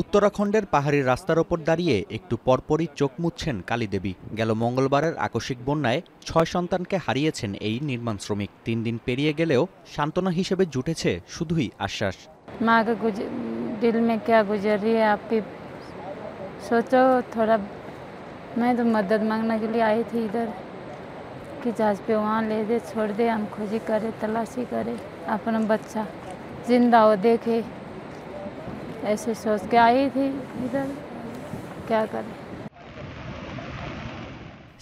উত্তরাখণ্ডের পাহাড়ি রাস্তার ওপর দাঁড়িয়ে একটু পরপরই চোখ মুছছেন কালী দেবী। গেল মঙ্গলবারের আকস্মিক বন্যায় 6 সন্তানকে হারিয়েছেন এই নির্মাণ শ্রমিক। 3 দিন পেরিয়ে গেলেও সান্ত্বনা হিসেবে জুটেছে শুধুই আশ্বাস। माँ के दिल में क्या गुजर रही है आप भी सोचो थोड़ा। मैं तो मदद मांगने के लिए आई थी इधर कि जहाज पे वहाँ ले दे छोड़ दे, हम खोजी करे तलाशी करे अपना बच्चा जिंदा हो देखे, ऐसे सोच के आई थी इधर। क्या करे।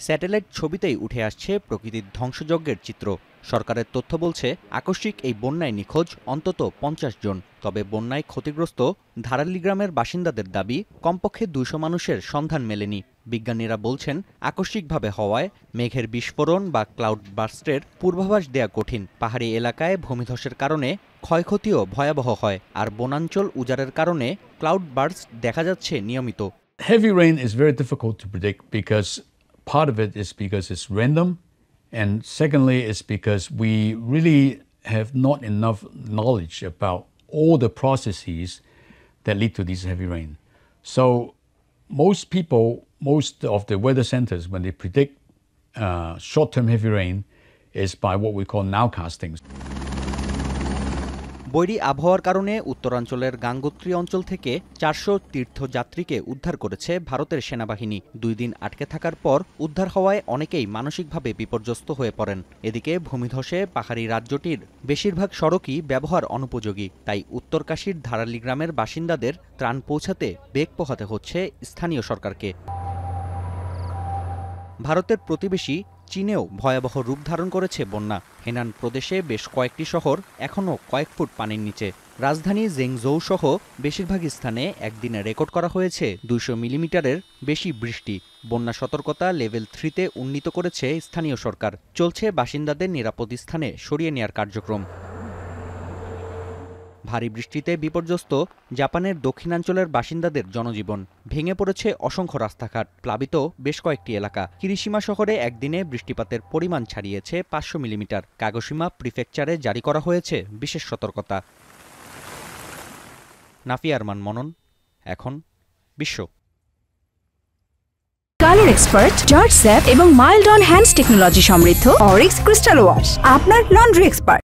স্যাটেলাইট ছবিতেই উঠে আসছে প্রকৃতির ধ্বংসযজ্ঞের চিত্র। সরকারের তথ্য বলছে আকস্মিক এই বন্যায় নিখোঁজ অন্তত 50 জন। তবে বন্যায় ক্ষতিগ্রস্ত ধারালি গ্রামের বাসিন্দাদের দাবি কমপক্ষে 200 মানুষের সন্ধান মেলেনি। বিজ্ঞানীরা বলছেন আকস্মিকভাবে হওয়ায় মেঘের বিস্ফোরণ বা ক্লাউড বার্স্টের পূর্বাভাস দেয়া কঠিন। পাহাড়ি এলাকায় ভূমিধসের কারণে ক্ষয়ক্ষতিও ভয়াবহ হয়, আর বনাঞ্চল উজাড়ের কারণে ক্লাউড বার্স্ট দেখা যাচ্ছে নিয়মিত। Heavy rain is very difficult to predict because part of it is because it's random, and secondly is because we really have not enough knowledge about all the processes that lead to this heavy rain. So most of the weather centers, when they predict short-term heavy rain, is by what we call nowcasting. বৈরী আবহাওয়ার কারণে উত্তরাঞ্চলের গাঙ্গোত্রী অঞ্চল থেকে 400 তীর্থযাত্রীকে উদ্ধার করেছে ভারতের সেনাবাহিনী। 2 দিন আটকে থাকার পর উদ্ধার হওয়ায় অনেকেই মানসিকভাবে বিপর্যস্ত হয়ে পড়েন। এদিকে ভূমিধসে পাহাড়ি রাজ্যটির বেশিরভাগ সড়কই ব্যবহার অনুপযোগী। তাই উত্তরকাশীর ধারালি গ্রামের বাসিন্দাদের ত্রাণ পৌঁছাতে বেগ পোহাতে হচ্ছে স্থানীয় সরকারকে। ভারতের প্রতিবেশী চীনেও ভয়াবহ রূপ ধারণ করেছে বন্যা। হেনান প্রদেশে বেশ কয়েকটি শহর এখনও কয়েক ফুট পানির নিচে। রাজধানী জেংজৌ সহ বেশিরভাগ স্থানে একদিনে রেকর্ড করা হয়েছে 200 মিলিমিটারের বেশি বৃষ্টি। বন্যা সতর্কতা লেভেল 3-তে উন্নীত করেছে স্থানীয় সরকার। চলছে বাসিন্দাদের নিরাপদ স্থানে সরিয়ে নেওয়ার কার্যক্রম। ভারী বৃষ্টিতে বিপর্যস্ত জাপানের দক্ষিণাঞ্চলের বাসিন্দাদের জনজীবন। ভেঙে পড়েছে অসংখ্য রাস্তাঘাট, প্লাবিত বেশ কয়েকটি এলাকা। কিরিশিমা শহরে একদিনে বৃষ্টিপাতের পরিমাণ ছাড়িয়েছে 500 মিলিমিটার। কাগোশিমা প্রিফেকচারে জারি করা হয়েছে বিশেষ সতর্কতা। নাফিয়া আরমান মনন, এখন বিশ্ব। কালার এক্সপার্ট, জর্জ স্যাপ এবং মাইল্ড অন হ্যান্ডস টেকনোলজি সমৃদ্ধ অরিক্স ক্রিস্টাল ওয়াশ আপনার লন্ড্রি এক্সপার্ট।